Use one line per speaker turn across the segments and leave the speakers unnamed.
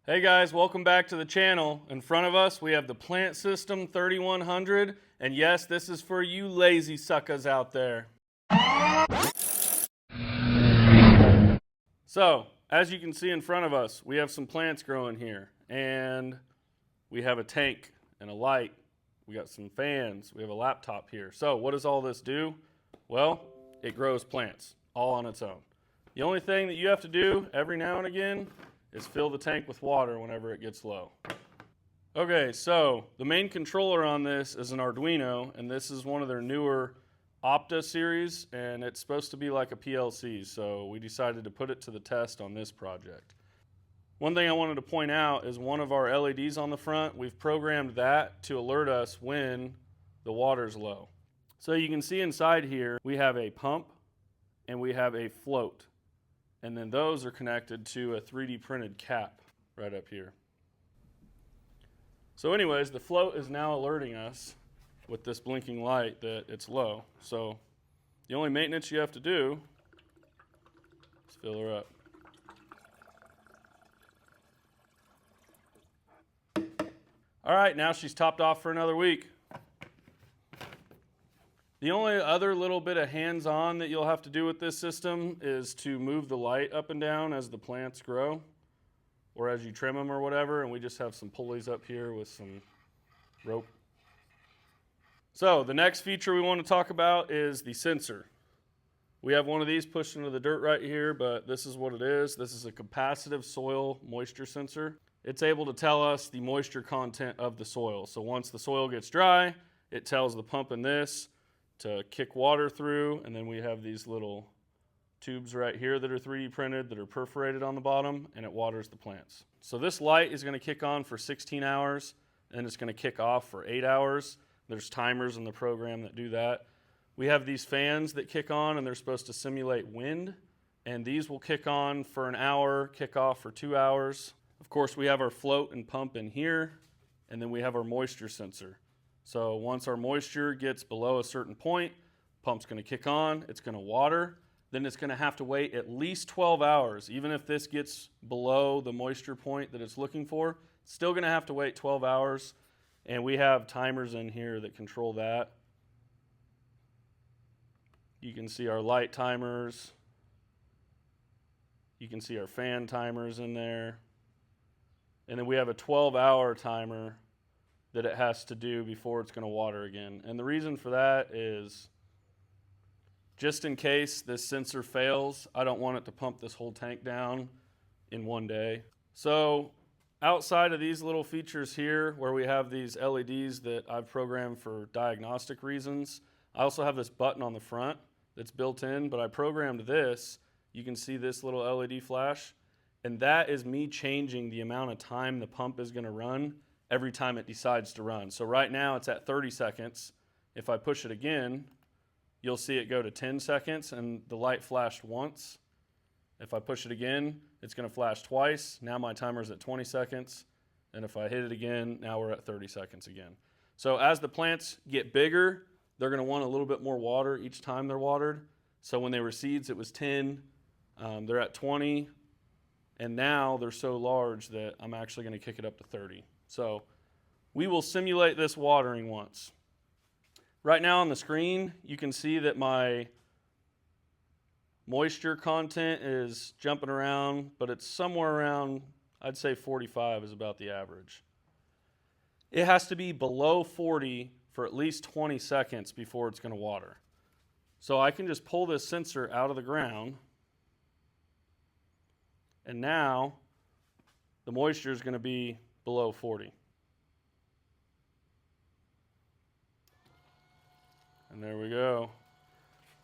Hey guys, welcome back to the channel. In front of us, we have the Plant System 3100, and yes, this is for you lazy suckers out there. So, as you can see in front of us, we have some plants growing here, and we have a tank and a light. We got some fans. We have a laptop here. So, what does all this do? Well, it grows plants all on its own. The only thing that you have to do every now and again is fill the tank with water whenever it gets low. Okay, so the main controller on this is an Arduino, and this is one of their newer Opta series, and it's supposed to be like a PLC, so we decided to put it to the test on this project. One thing I wanted to point out is one of our LEDs on the front, we've programmed that to alert us when the water's low. So you can see inside here, we have a pump and we have a float. And then those are connected to a 3D printed cap right up here. So anyways, the float is now alerting us with this blinking light that it's low. So the only maintenance you have to do is fill her up. All right, now she's topped off for another week. The only other little bit of hands-on that you'll have to do with this system is to move the light up and down as the plants grow or as you trim them or whatever, and we just have some pulleys up here with some rope. So the next feature we want to talk about is the sensor. We have one of these pushed into the dirt right here, but this is what it is. This is a capacitive soil moisture sensor. It's able to tell us the moisture content of the soil. So once the soil gets dry, it tells the pump in this to kick water through, and then we have these little tubes right here that are 3D printed that are perforated on the bottom, and it waters the plants. So this light is going to kick on for 16 hours, and it's going to kick off for 8 hours. There's timers in the program that do that. We have these fans that kick on, and they're supposed to simulate wind, and these will kick on for an hour, kick off for 2 hours. Of course, we have our float and pump in here, and then we have our moisture sensor. So once our moisture gets below a certain point, pump's going to kick on, it's going to water, then it's going to have to wait at least 12 hours. Even if this gets below the moisture point that it's looking for, it's still going to have to wait 12 hours. And we have timers in here that control that. You can see our light timers. You can see our fan timers in there. And then we have a 12-hour timer that it has to do before it's going to water again. And the reason for that is just in case this sensor fails, I don't want it to pump this whole tank down in one day. So outside of these little features here where we have these LEDs that I've programmed for diagnostic reasons, I also have this button on the front that's built in, but I programmed this. You can see this little LED flash, and that is me changing the amount of time the pump is going to run every time it decides to run. So right now it's at 30 seconds. If I push it again, you'll see it go to 10 seconds and the light flashed once. If I push it again, it's going to flash twice. Now my timer's at 20 seconds. And if I hit it again, now we're at 30 seconds again. So as the plants get bigger, they're going to want a little bit more water each time they're watered. So when they were seeds, it was 10. They're at 20. And now they're so large that I'm actually going to kick it up to 30. So we will simulate this watering once. Right now on the screen, you can see that my moisture content is jumping around, but it's somewhere around, I'd say 45 is about the average. It has to be below 40 for at least 20 seconds before it's going to water. So I can just pull this sensor out of the ground, and now the moisture is going to be below 40. And there we go.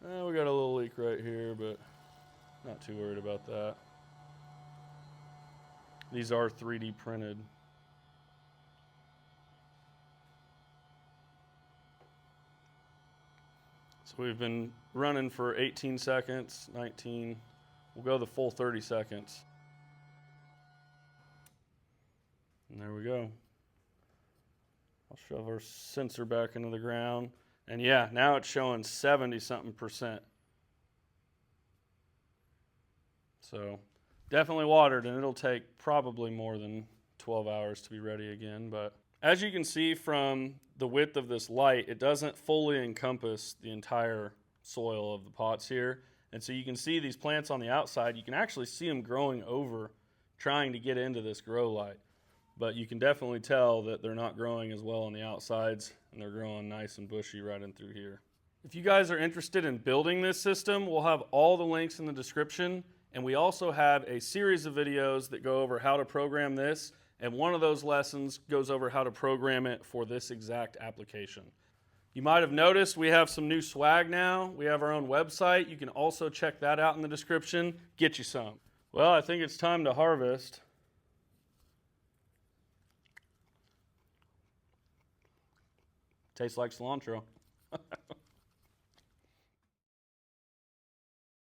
We got a little leak right here, but not too worried about that. These are 3D printed. So we've been running for 18 seconds, 19. We'll go the full 30 seconds. And there we go. I'll shove our sensor back into the ground. And yeah, now it's showing 70-something%. So Definitely watered, and it'll take probably more than 12 hours to be ready again. But as you can see from the width of this light, it doesn't fully encompass the entire soil of the pots here. And so you can see these plants on the outside. You can actually see them growing over, trying to get into this grow light. But you can definitely tell that they're not growing as well on the outsides, and they're growing nice and bushy right in through here. If you guys are interested in building this system, we'll have all the links in the description. And we also have a series of videos that go over how to program this. And one of those lessons goes over how to program it for this exact application. You might have noticed we have some new swag now. We have our own website. You can also check that out in the description. Get you some. Well, I think it's time to harvest. Tastes like cilantro.